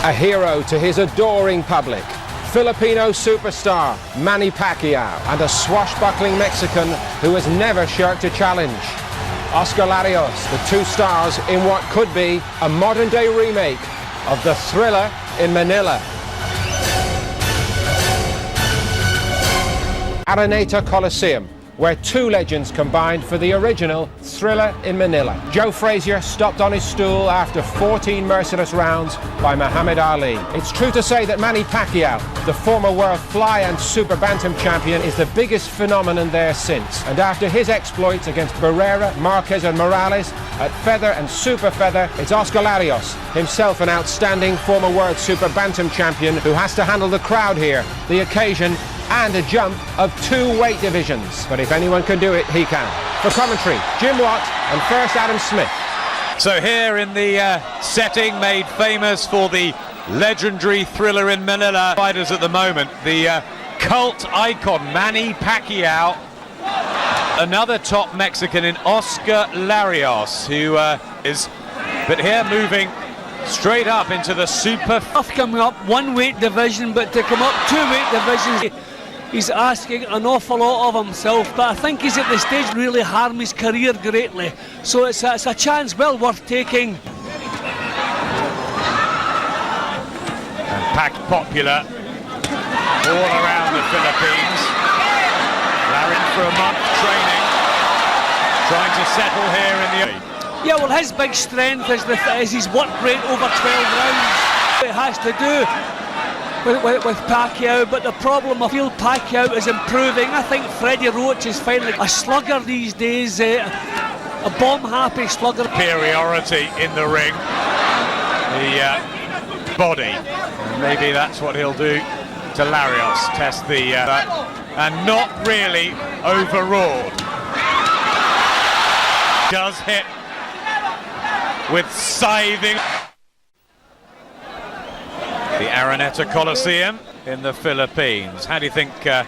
A hero to his adoring public, Filipino superstar Manny Pacquiao, and a swashbuckling Mexican who has never shirked a challenge. Oscar Larios, the two stars in what could be a modern-day remake of the Thriller in Manila. Araneta Coliseum, where two legends combined for the original Thriller in Manila. Joe Frazier stopped on his stool after 14 merciless rounds by Muhammad Ali. It's true to say that Manny Pacquiao, the former world fly and super bantam champion, is the biggest phenomenon there since. And after his exploits against Barrera, Marquez and Morales at feather and super feather, it's Oscar Larios, himself an outstanding former world super bantam champion, who has to handle the crowd here, the occasion, and a jump of 2 weight divisions. But if anyone can do it, he can. For commentary, Jim Watt and first Adam Smith. So here in the setting made famous for the legendary Thriller in Manila fighters at the moment, the cult icon Manny Pacquiao, another top Mexican in Oscar Larios, who but here moving straight up into the super. Coming up 1 weight division, but to come up 2 weight divisions, he's asking an awful lot of himself, but I think he's at the stage to really harm his career greatly. So it's a chance well worth taking. And packed popular all around the Philippines. They're in for a month training, trying to settle here in the. Yeah, well, his big strength is his work rate over 12 rounds. It has to do with Pacquiao, but the problem I feel Pacquiao is improving. I think Freddie Roach is finally a slugger these days, a bomb-happy slugger. Superiority in the ring, the body, and maybe that's what he'll do to Larios. Test the and not really overawed. Does hit with scything. The Araneta Coliseum in the Philippines. How do you think they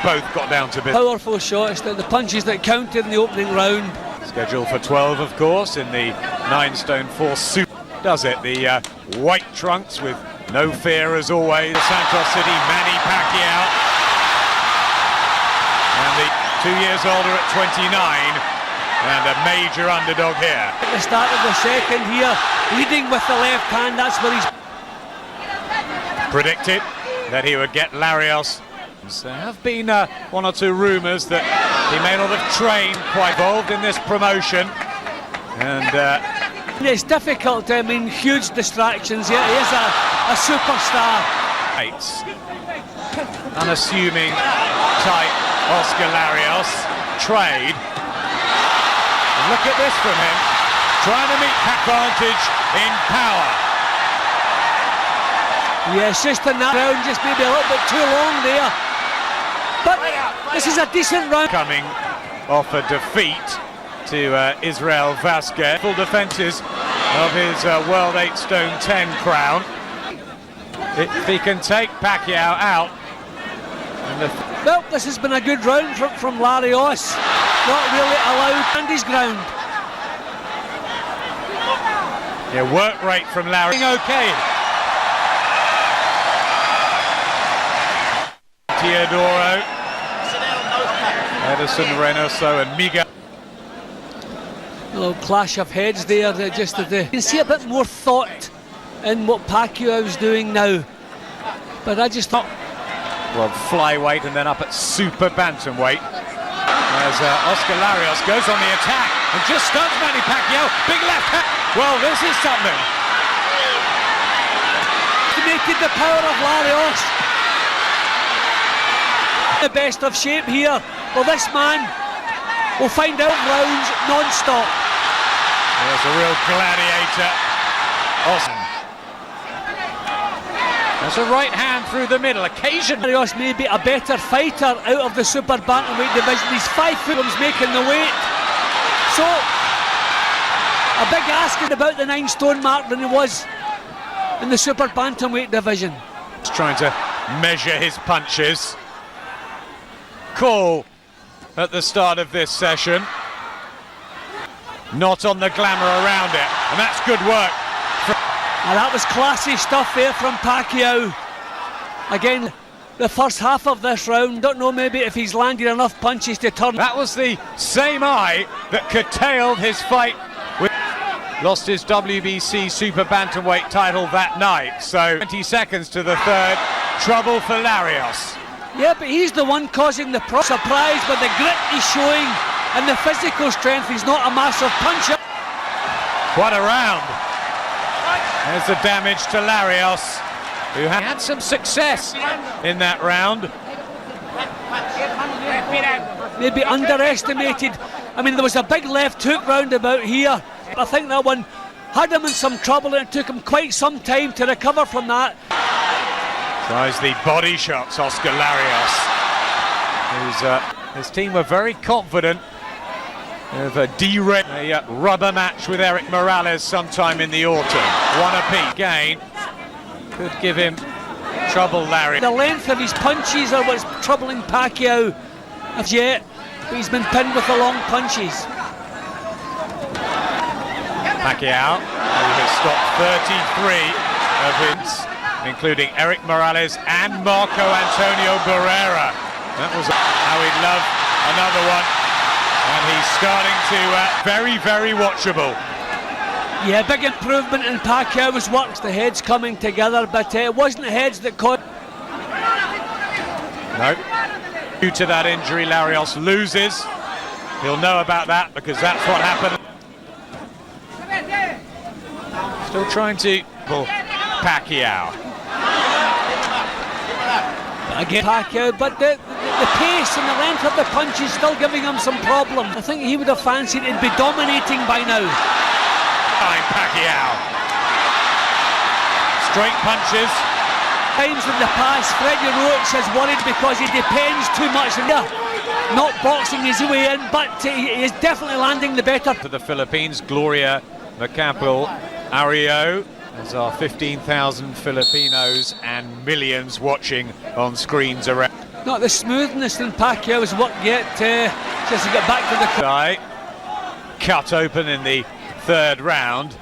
both got down to business? Powerful shots, the punches that counted in the opening round. Scheduled for 12, of course, in the 9 stone 4 suit. Does it? The white trunks with no fear as always. Santos City, Manny Pacquiao. And the 2 years older at 29. And a major underdog here. At the start of the second here, leading with the left hand, that's where he's predicted that he would get Larios. There have been 1 or 2 rumours that he may not have trained quite involved in this promotion. And it's difficult, I mean, huge distractions here. He is a superstar. Unassuming type Oscar Larios. Trade. Look at this from him, trying to meet advantage in power. Yes, just in that round, just maybe a little bit too long there. But this is a decent round. Coming off a defeat to Israel Vasquez. Full defences of his World 8 stone 10 crown. If he can take Pacquiao out. Well, this has been a good round from Larios. Not really allowed and his ground. Yeah, work rate from Larry. Okay. Teodoro, Edison, Reynoso and Miguel. A little clash of heads there. You can see a bit more thought in what Pacquiao is doing now. But I just thought. Well, flyweight and then up at super bantamweight. As Oscar Larios goes on the attack and just stuns Manny Pacquiao. Big left hand. Well, this is something. Estimated the power of Larios. The best of shape here. Well, this man will find out rounds non-stop. There's a real gladiator. Awesome. There's a right hand through the middle. Occasionally, Larios may be a better fighter out of the super bantamweight division. He's 5 foot, making the weight. So, a big ask about the 9 stone mark than he was in the super bantamweight division. He's trying to measure his punches. Call at the start of this session. Not on the glamour around it, and that's good work. Now that was classy stuff there from Pacquiao. Again, the first half of this round, don't know maybe if he's landed enough punches to turn. That was the same eye that curtailed his fight with... Lost his WBC Super Bantamweight title that night, so 20 seconds to the third. Trouble for Larios. Yeah, but he's the one causing the surprise with the grit he's showing and the physical strength. He's not a massive puncher. What a round. There's the damage to Larios, who had some success in that round. Maybe underestimated. I mean, there was a big left hook roundabout here. I think that one had him in some trouble, and it took him quite some time to recover from that. Tries the body shots, Oscar Larios. His team were very confident of a rubber match with Eric Morales sometime in the autumn. One apiece. Again, could give him trouble, Larry. The length of his punches are what's troubling Pacquiao as yet, but he's been pinned with the long punches. Pacquiao, who has stopped 33 of his, including Eric Morales and Marco Antonio Barrera. That was how he'd love another one. And he's starting to very, very watchable. Yeah, big improvement in Pacquiao's works. The heads coming together, but it wasn't the heads that caused. No. Due to that injury, Larios loses. He'll know about that because that's what happened. Still trying to pull Pacquiao. Again, Pacquiao, but the pace and the length of the punch is still giving him some problem. I think he would have fancied he'd be dominating by now. Pacquiao. Straight punches. Times in the past, Freddie Roach has worried because he depends too much on not boxing his way in, but he is definitely landing the better. To the Philippines, Gloria Macapagal Arroyo. There's our 15,000 Filipinos and millions watching on screens around. Not the smoothness in Pacquiao's work yet, just to get back to the... Cut open in the third round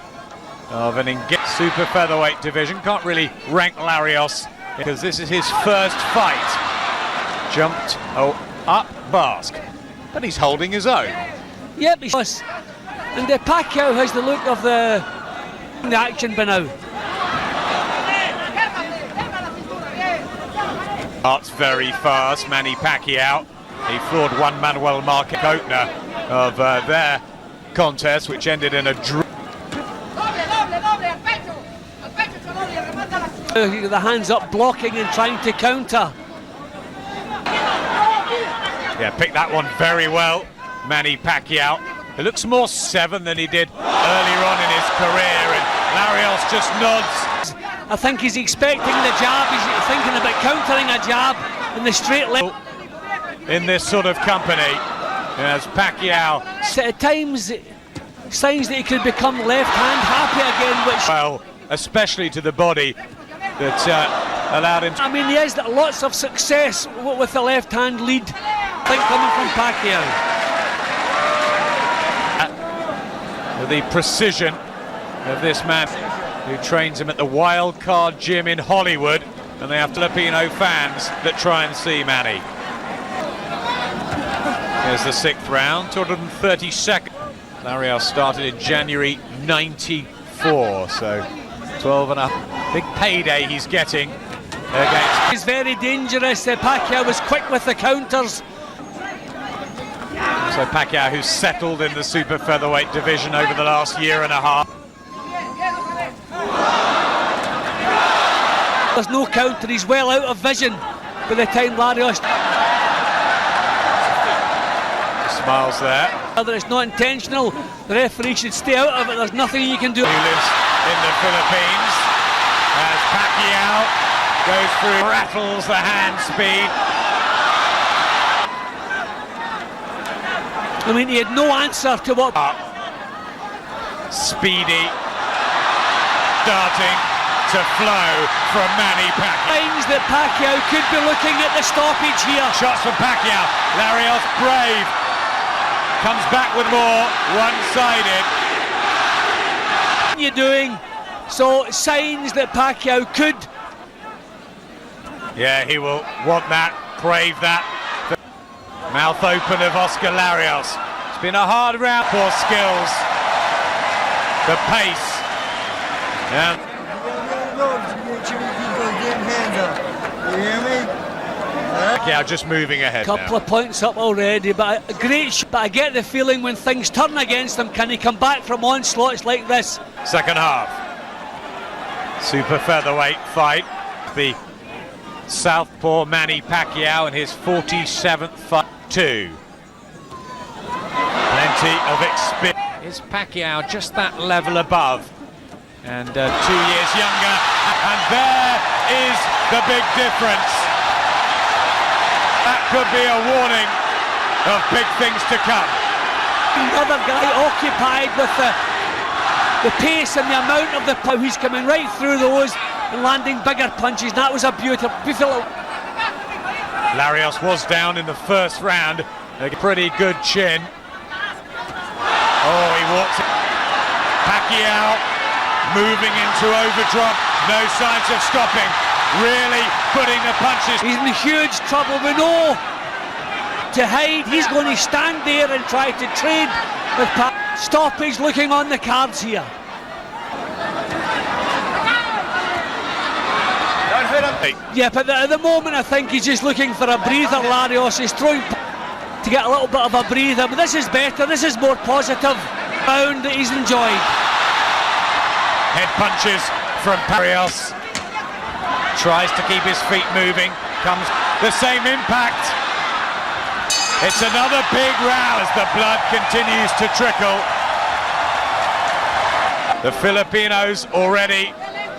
of an super featherweight division. Can't really rank Larios because this is his first fight. Jumped up Basque, but he's holding his own. Yep, he's... And Pacquiao has the look of the action by now. Starts very fast, Manny Pacquiao. He floored one Manuel Marquez opener of their contest, which ended in a draw. The hands up, blocking and trying to counter. Yeah, picked that one very well, Manny Pacquiao. He looks more 7 than he did earlier on in his career, and Larios just nods. I think he's expecting the jab, he's thinking about countering a jab in the straight leg. In this sort of company, as Pacquiao... At times, signs that he could become left-hand happy again, which... Well, especially to the body that allowed him... I mean, he has lots of success with the left-hand lead, I think, coming from Pacquiao. The precision of this man who trains him at the Wild Card Gym in Hollywood, and they have Filipino fans that try and see Manny. Here's the 6th round, 230 seconds. Larios started in January '94, so 12 and a big payday he's getting against. He's very dangerous. Pacquiao was quick with the counters. So Pacquiao, who's settled in the super featherweight division over the last year and a half. There's no counter, he's well out of vision by the time Larios... Smiles there. Whether it's not intentional, the referee should stay out of it. There's nothing you can do. Who lives in the Philippines as Pacquiao goes through, rattles the hand speed. I mean, he had no answer to what... Speedy, starting to flow from Manny Pacquiao. Signs that Pacquiao could be looking at the stoppage here. Shots from Pacquiao. Larios brave. Comes back with more, one-sided. What are you doing? So signs that Pacquiao could. Yeah, he will want that, crave that. Mouth open of Oscar Larios. It's been a hard round. Poor skills. The pace. Yeah. Pacquiao just moving ahead Couple now. of points up already, but a great. But I get the feeling when things turn against him, can he come back from onslaughts like this? Second half. Super featherweight fight. The Southpaw Manny Pacquiao in his 47th fight. Plenty of experience. Is Pacquiao just that level above? And 2 years younger. And there is the big difference. That could be a warning of big things to come. Another guy occupied with the pace and the amount of the power. He's coming right through those and landing bigger punches. That was a beautiful. Larios was down in the first round. A pretty good chin. Oh, he walks in. Pacquiao moving into overdrop. No signs of stopping. Really putting the punches. He's in huge trouble. We know to hide. He's going to stand there and try to trade with stoppage looking on the cards here. Yeah, but at the moment I think he's just looking for a breather. Larios is throwing to get a little bit of a breather, but this is better, this is more positive round that he's enjoyed. Head punches from Larios. Tries to keep his feet moving. Comes the same impact. It's another big round as the blood continues to trickle. The Filipinos already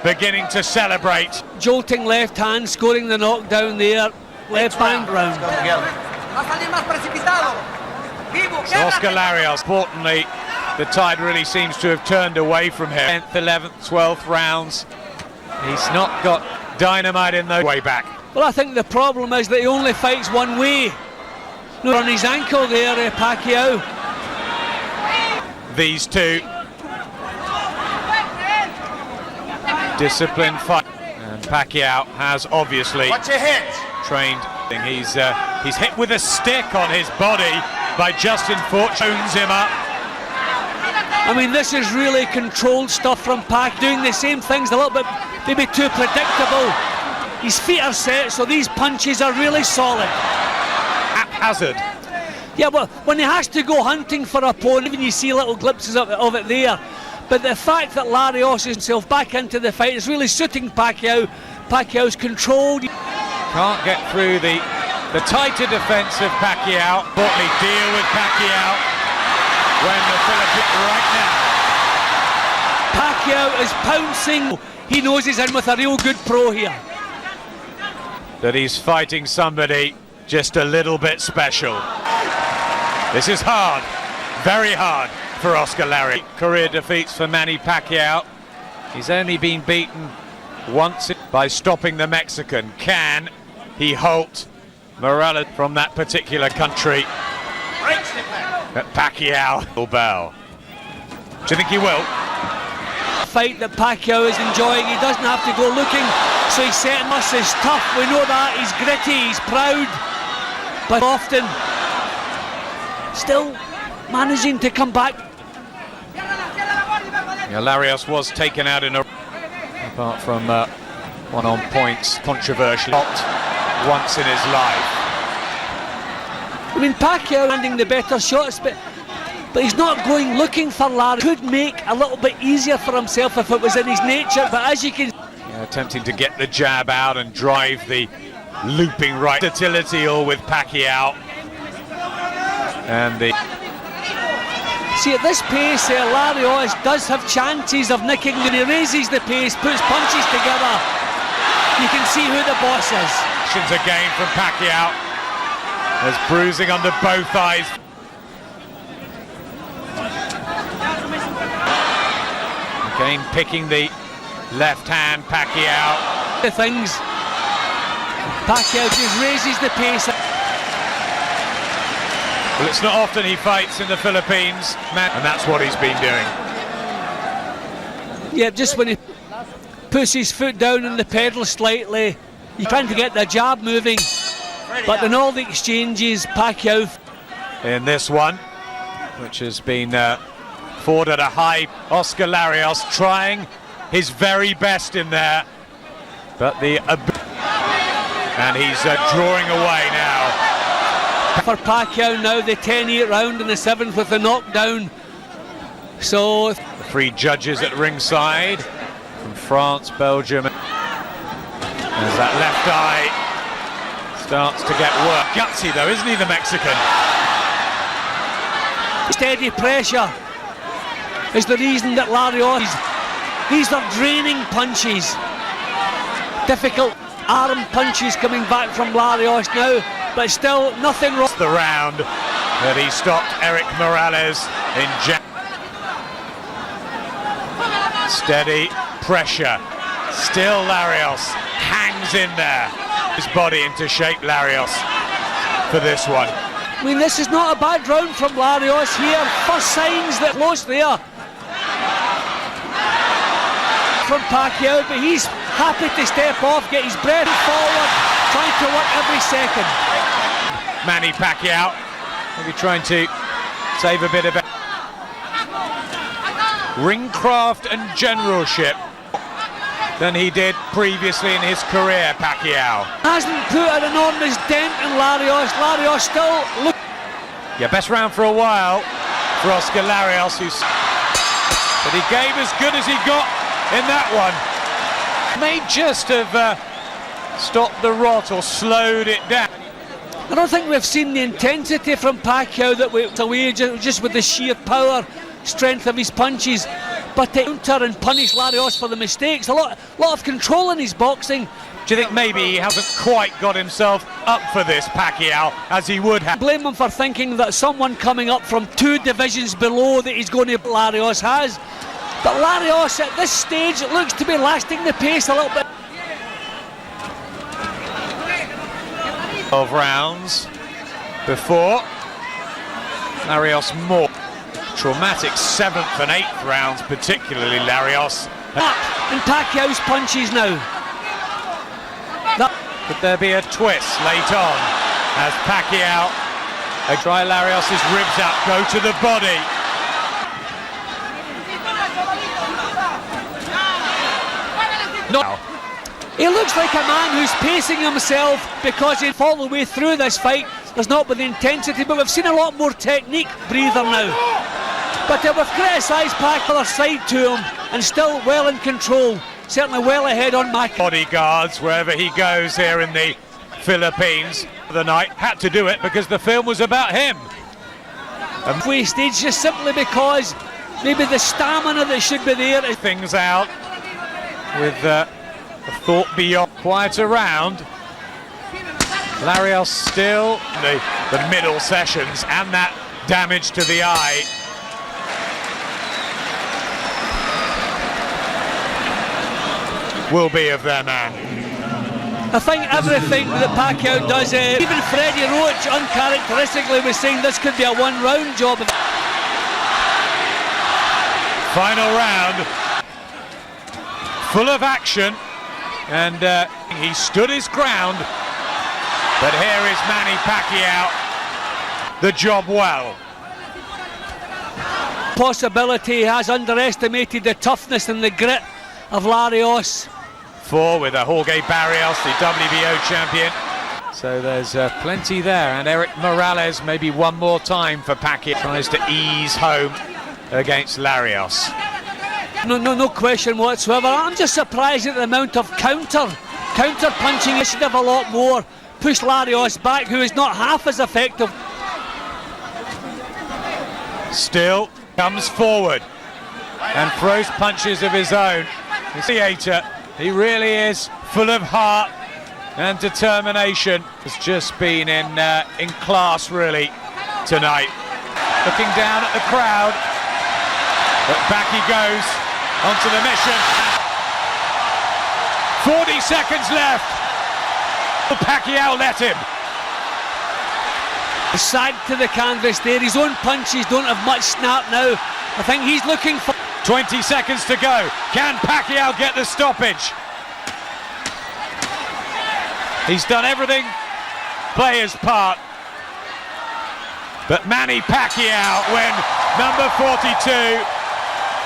beginning to celebrate. Jolting left hand, scoring the knockdown there. Left hand round. So Oscar Larios, importantly, the tide really seems to have turned away from him. 10th, 11th, 12th rounds. He's not got dynamite in the way back. Well, I think the problem is that he only fights one way. No, on his ankle there, Pacquiao. These two. Disciplined fight. And Pacquiao has obviously trained. He's hit with a stick on his body by Justin Fortune. Owns him up. I mean, this is really controlled stuff from Pac, doing the same things a little bit, maybe too predictable. His feet are set, so these punches are really solid. Haphazard. Yeah, well, when he has to go hunting for a opponent, even you see little glimpses of it there. But the fact that Larios is himself back into the fight is really suiting Pacquiao. Pacquiao's controlled. Can't get through the tighter defence of Pacquiao. Importantly, deal with Pacquiao when the Philippines right now. Pacquiao is pouncing. He knows he's in with a real good pro here. That he's fighting somebody just a little bit special. This is hard, very hard for Oscar Larios. Career defeats for Manny Pacquiao. He's only been beaten once by stopping the Mexican. Can he halt Morales from that particular country? Pacquiao will bow. Do you think he will? Fight that Pacquiao is enjoying. He doesn't have to go looking, so he's setting us as tough. We know that. He's gritty, he's proud, but often still managing to come back. Yeah, Larios was taken out in a, apart from one on points, controversial once in his life. I mean, Pacquiao landing the better shots, but he's not going looking for Larios. Could make a little bit easier for himself if it was in his nature, but as you can... Yeah, attempting to get the jab out and drive the looping right. Versatility all with Pacquiao. And the... See, at this pace, Larios does have chances of nicking. When he raises the pace, puts punches together, you can see who the boss is. Again from Pacquiao. There's bruising under both eyes. Again picking the left hand, Pacquiao. The things. Pacquiao just raises the pace. Well, it's not often he fights in the Philippines, and that's what he's been doing. Yeah, just when he puts his foot down on the pedal slightly. He's trying to get the jab moving, but in all the exchanges, Pacquiao in this one, which has been fought at a high. Oscar Larios trying his very best in there, but and he's drawing away now. For Pacquiao now, the 10-8 round in the 7th with the knockdown. So the three judges at ringside from France, Belgium. As that left eye starts to get work. Gutsy though, isn't he, the Mexican? Steady pressure is the reason that Larios, these are draining punches. Difficult arm punches coming back from Larios now, but still nothing wrong. The round that he stopped Eric Morales in steady pressure. Still Larios hangs in there. His body into shape, Larios, for this one. I mean, this is not a bad round from Larios here. First signs that close there from Pacquiao, but he's happy to step off, get his breath forward, trying to work every second. Manny Pacquiao maybe trying to save a bit of ringcraft and generalship than he did previously in his career, Pacquiao. Hasn't put an enormous dent in Larios. Larios still look. Yeah, best round for a while for Oscar Larios, but he gave as good as he got in that one. May just have stopped the rot or slowed it down. I don't think we've seen the intensity from Pacquiao that we just with the sheer power, strength of his punches, but to counter and punish Larios for the mistakes. A lot of control in his boxing. Do you think maybe he hasn't quite got himself up for this, Pacquiao, as he would have? Blame him for thinking that someone coming up from 2 divisions below that he's going to Larios has. But Larios at this stage looks to be lasting the pace a little bit. 12 rounds before. Larios more. Traumatic 7th and 8th rounds, particularly Larios. In Pacquiao's punches now. Could there be a twist late on as Pacquiao try Larios' ribs out, go to the body. No. He looks like a man who's pacing himself because he'll fall the way through this fight. There's not with the intensity, but we've seen a lot more technique. Breather now. But we've criticised Pacquiao's side to him and still well in control. Certainly well ahead on Mac. Bodyguards wherever he goes here in the Philippines the night. Had to do it because the film was about him. Wasted just simply because maybe the stamina that should be there. Things out with a thought beyond. Quieter round. Larios still the middle sessions and that damage to the eye. Will be of their man. I think everything that Pacquiao does, even Freddie Roach uncharacteristically was saying this could be a one-round job. Final round, full of action, and he stood his ground. But here is Manny Pacquiao, the job well. Possibility he has underestimated the toughness and the grit of Larios. With a Jorge Barrios, the WBO champion. So there's plenty there, and Eric Morales maybe one more time for Pacquiao. Tries to ease home against Larios. No question whatsoever. I'm just surprised at the amount of counter punching. He should have a lot more. Push Larios back, who is not half as effective. Still comes forward and throws punches of his own. Theater. He really is full of heart and determination. Has just been in class really tonight. Looking down at the crowd, but back he goes onto the mission. 40 seconds left. Pacquiao let him. Sagged to the canvas there. His own punches don't have much snap now. I think he's looking for 20 seconds to go. Can Pacquiao get the stoppage? He's done everything, play his part. But Manny Pacquiao, when number 42,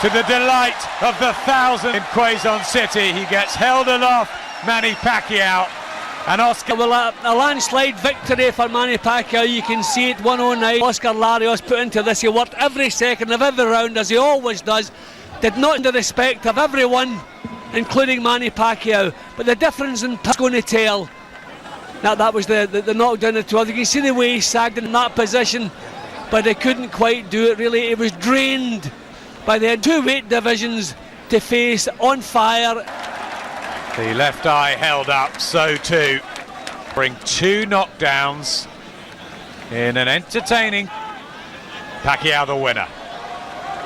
to the delight of the 1,000 in Quezon City, he gets held aloft, Manny Pacquiao. And Oscar... Well, a landslide victory for Manny Pacquiao. You can see it, 109. Oscar Larios put into this. He worked every second of every round, as he always does. Did not in the respect of everyone, including Manny Pacquiao. But the difference in Pacquiao's going to tell. That was the knockdown of 12. You can see the way he sagged in that position, but he couldn't quite do it, really. It was drained by the two weight divisions to face, on fire. The left eye held up, so too. Bring two knockdowns in an entertaining. Pacquiao the winner.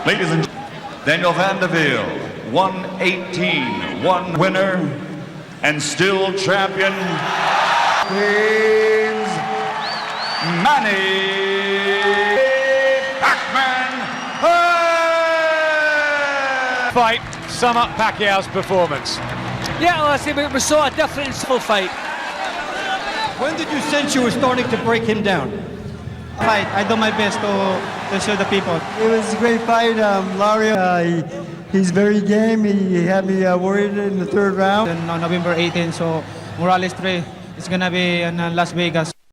Ladies and gentlemen, Daniel Vanderveer, 118, one winner and still champion, is Manny Pacquiao. Fight, sum up Pacquiao's performance. Yeah, well, I see, we saw a different fight. When did you sense you were starting to break him down? I do my best to show the people. It was a great fight, Lario. He's very game. He had me worried in the third round. And on November 18, so Morales 3 is gonna be in Las Vegas.